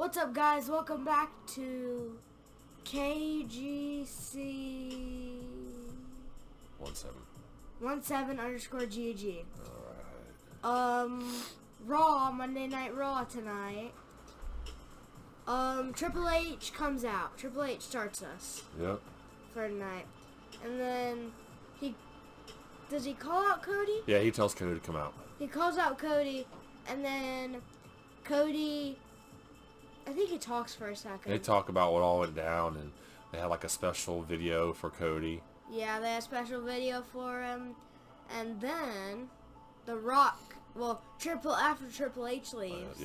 What's up, guys? Welcome back to KGC 17_GG. Alright. Raw, Monday Night Raw tonight. Triple H comes out. Triple H starts us. Yep. For tonight. And then does he call out Cody? Yeah, he tells Cody to come out. He calls out Cody, and then Cody, I think he talks for a second. They talk about what all went down, and they had like a special video for Cody. Yeah, they had a special video for him. And then The Rock, after Triple H leaves,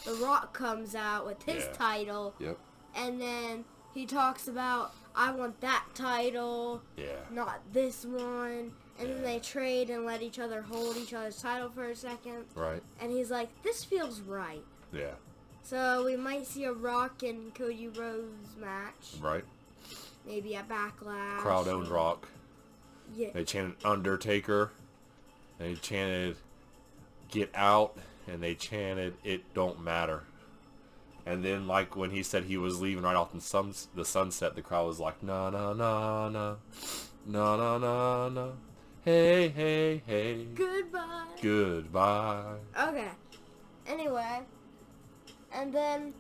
The Rock comes out with his title. Yep. And then he talks about, I want that title, not this one. And then they trade and let each other hold each other's title for a second. Right. And he's like, this feels right. Yeah. So we might see a Rock and Cody Rhodes match. Right. Maybe at Backlash. Crowd owned Rock. Yeah. They chanted Undertaker. They chanted Get Out. And they chanted It Don't Matter. And then, like, when he said he was leaving right off the sunset, the crowd was like, na na na na. Na na na na. Hey, hey, hey. Goodbye. Goodbye. Okay. Anyway. And then,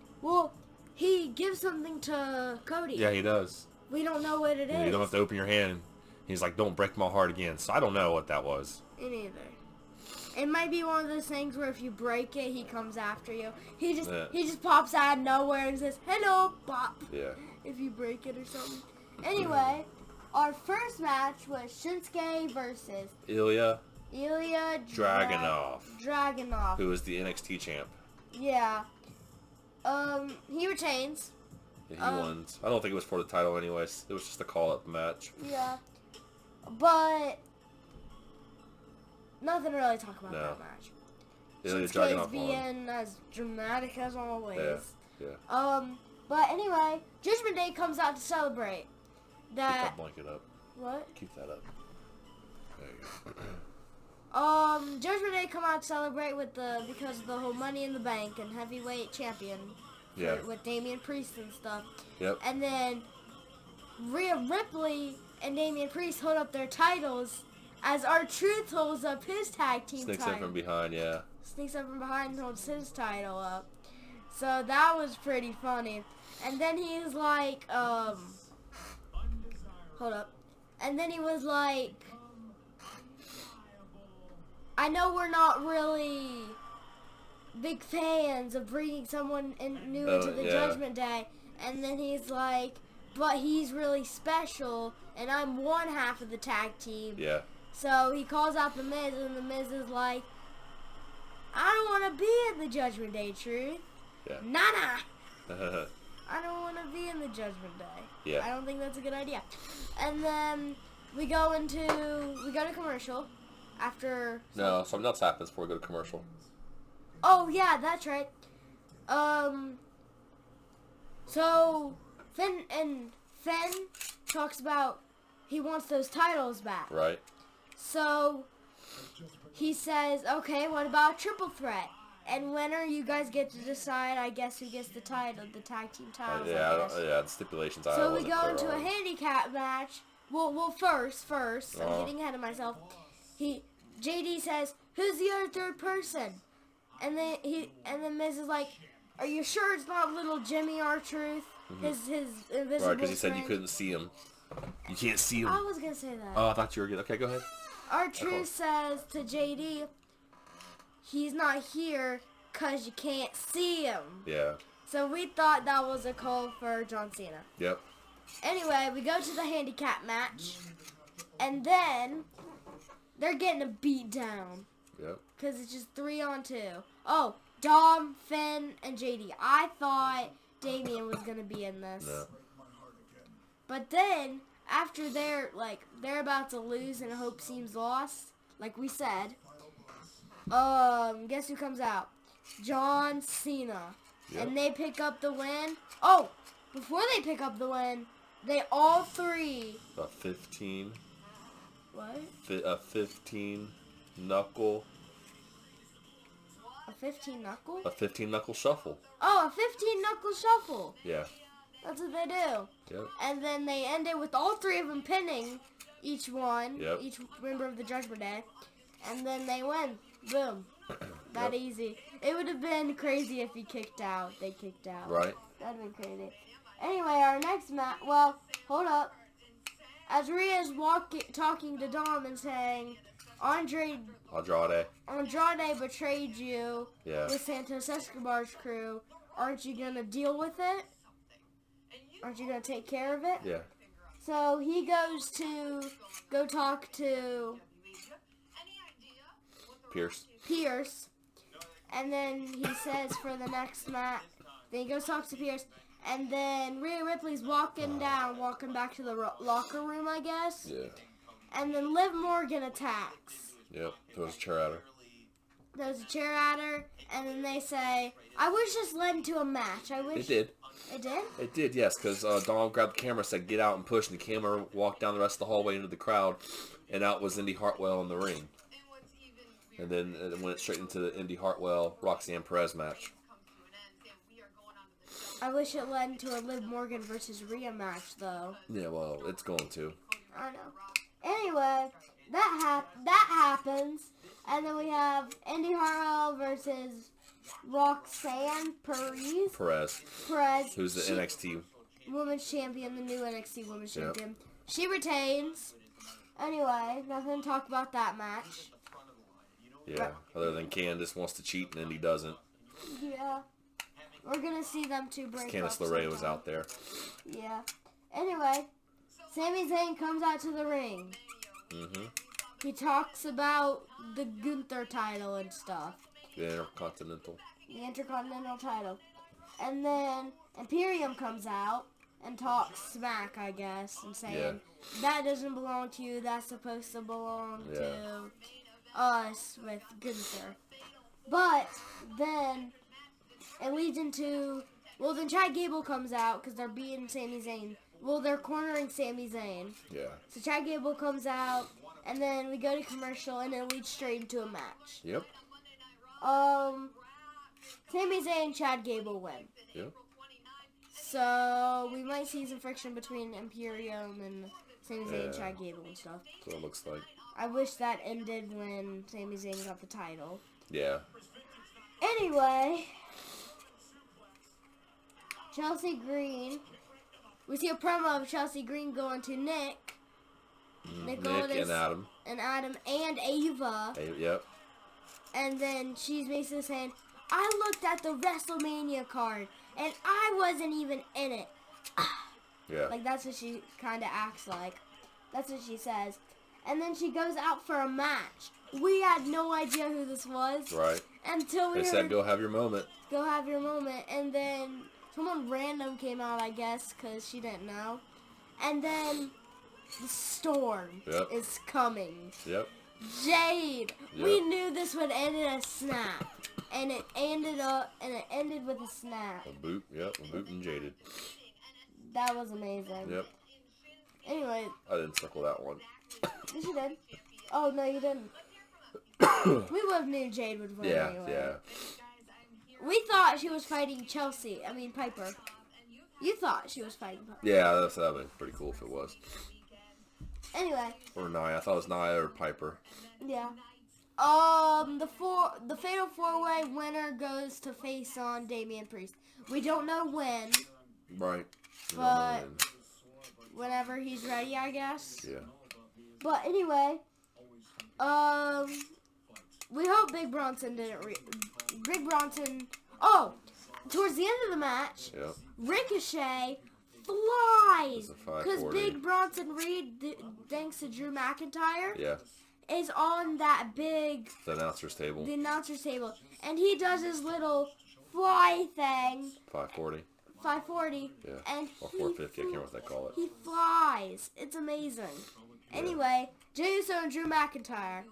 he gives something to Cody. Yeah, he does. We don't know what it is. You don't have to open your hand. He's like, don't break my heart again. So I don't know what that was. Me neither. It might be one of those things where if you break it, he comes after you. He just pops out of nowhere and says, hello, bop. Yeah. If you break it or something. Anyway, our first match was Shinsuke versus Ilya Dragunov. Who is the NXT champ. Yeah. He retains. Yeah, he won. I don't think it was for the title anyways. It was just a call-up match. Yeah. But nothing to really talk about that match. Ilya Dragunov won. Being as dramatic as always. Yeah. But anyway, Judgment Day comes out to celebrate. Keep that blanket up. What? Keep that up. There you go. Judgment Day come out to celebrate because of the whole Money in the Bank and heavyweight champion. With Damian Priest and stuff. Yep. And then Rhea Ripley and Damian Priest hold up their titles as R-Truth holds up his tag team title. Sneaks in from behind, yeah. Sneaks up from behind and holds his title up. So that was pretty funny. And then he's like, hold up. And then he was like, I know we're not really big fans of bringing someone new into the Judgment Day. And then he's like, but he's really special, and I'm one half of the tag team. Yeah. So he calls out The Miz, and The Miz is like, I don't want to be in the Judgment Day, Truth. Yeah. Nah. I don't want to be in the Judgment Day. Yeah. I don't think that's a good idea. And then we go to commercial after. No, something else happens before we go to commercial. Oh yeah, that's right. So Finn talks about he wants those titles back. Right. So he says, okay, what about a triple threat? And winner, you guys get to decide, I guess, who gets the title, the tag team titles. The stipulations. So we go into a handicap match. Well, first, I'm getting ahead of myself. JD says, who's the other third person? And then Miz is like, are you sure it's not little Jimmy R-Truth? His invisible Right, because he said friend? you couldn't see him. You can't see him. I was gonna say that. Oh, I thought you were good. Okay, go ahead. R-Truth says to JD, he's not here because you can't see him. Yeah. So we thought that was a call for John Cena. Yep. Anyway, we go to the handicap match, and then they're getting a beat down. Yep. Because it's just 3-on-2. Oh, Dom, Finn, and JD. I thought Damian was going to be in this. No. But then, after they're about to lose and hope seems lost, like we said, guess who comes out? John Cena. Yep. And they pick up the win. Oh, before they pick up the win, they all three. A 15. What? A 15 knuckle A 15 knuckle? A 15 knuckle shuffle. Oh, a 15 knuckle shuffle. Yeah. That's what they do. Yep. And then they end it with all three of them pinning each one, Yep. each member of the Judgment Day. And then they win. Boom. That Yep. easy. It would have been crazy if he kicked out. They kicked out. Right. That would have been crazy. Anyway, our next match. Well, hold up. As Rhea's talking to Dom and saying, Andrade betrayed you with Santos Escobar's crew. Aren't you going to deal with it? Aren't you going to take care of it? Yeah. So he goes to go talk to Pierce. And then he says for the next match, then he goes talk to Pierce. And then Rhea Ripley's walking back to the locker room, I guess. Yeah. And then Liv Morgan attacks. Yep. Throws a chair at her. There's a chair at her, and then they say, I wish this led into a match. I wish... It did. It did? It did, yes, because Dom grabbed the camera, said, get out and push, and the camera walked down the rest of the hallway into the crowd, and out was Indy Hartwell in the ring. And then it went straight into the Indy Hartwell, Roxanne Perez match. I wish it led into a Liv Morgan versus Rhea match, though. Yeah, well, it's going to. I know. Anyway, that happens, and then we have Indy Hartwell versus Roxanne Perez. Who's the NXT Women's Champion, the new NXT Women's Champion. She retains. Anyway, nothing to talk about that match. Yeah, other than Candice wants to cheat and Indy doesn't. Yeah. We're going to see them two break up. Candice LeRae was out there. Yeah. Anyway, Sami Zayn comes out to the ring. Mm-hmm. He talks about the Gunther title and stuff. The Intercontinental. The Intercontinental title. And then Imperium comes out and talks smack, I guess, and saying, that doesn't belong to you, that's supposed to belong to us with Gunther. But then it leads into, well, then Chad Gable comes out because they're beating Sami Zayn. Well, they're cornering Sami Zayn. Yeah. So Chad Gable comes out, and then we go to commercial, and it leads straight into a match. Yep. Sami Zayn and Chad Gable win. Yep. So we might see some friction between Imperium and Sami Zayn and Chad Gable and stuff. That's what it looks like. I wish that ended when Sami Zayn got the title. Yeah. Anyway, Chelsea Green. We see a promo of Chelsea Green going to Nick. Nick and Adam. And Adam and Ava. Yep. And then she's basically saying, I looked at the WrestleMania card, and I wasn't even in it. Yeah. Like, that's what she kind of acts like. That's what she says. And then she goes out for a match. We had no idea who this was. Right. Until we They said, go have your moment. Go have your moment. And then someone random came out, I guess, because she didn't know. And then the storm is coming. Yep. Jade. Yep. We knew this would end in a snap. And it ended with a snap. A boot, yep, a boot and Jaded. That was amazing. Yep. Anyway. I didn't circle that one. Yes, you did. Oh, no, you didn't. We would have knew Jade would win anyway. Yeah. We thought she was fighting Piper. You thought she was fighting Piper. Yeah, that would be pretty cool if it was. Anyway. Or Nia. I thought it was Nia or Piper. Yeah. The Fatal 4-Way winner goes to face on Damian Priest. We don't know when. Right. But whenever he's ready, I guess. Yeah. But anyway, we hope Big Bronson didn't Big Bronson. Oh, towards the end of the match, Ricochet flies because Big Bronson Reed, thanks to Drew McIntyre, is on that big the announcer's table. And he does his little fly thing. 540. 540. Yeah. And or 450. I can't remember what they call it. He flies. It's amazing. Yeah. Anyway, Jey Uso and Drew McIntyre.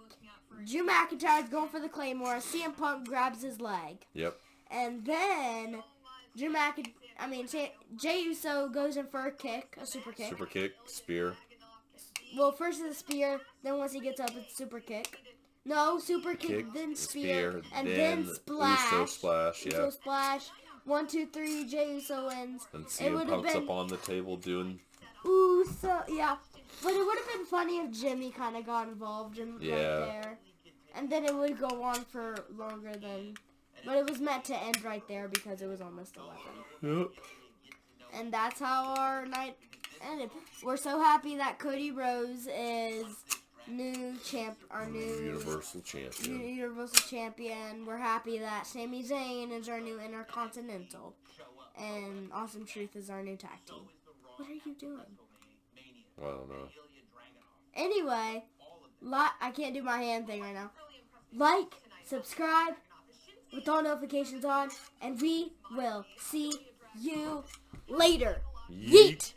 Drew McIntyre's going for the Claymore. CM Punk grabs his leg. Yep. And then Jey Uso goes in for a kick, a super kick. Super kick, spear. Well, first it's a spear, then once he gets up, it's a super kick. No, super kick, then spear, and then splash. Uso splash, yeah. Uso splash. 1, 2, 3, Jey Uso wins. And CM Punk's up on the table doing... Uso, yeah. But it would have been funny if Jimmy kind of got involved right there. And then it would go on for longer than... But it was meant to end right there because it was almost 11. Yep. And that's how our night ended. We're so happy that Cody Rhodes is our new Universal Champion. Universal Champion. We're happy that Sami Zayn is our new Intercontinental. And Awesome Truth is our new tag team. What are you doing? I don't know. Anyway, I can't do my hand thing right now. Like, subscribe with all notifications on, and we will see you later. Yeet!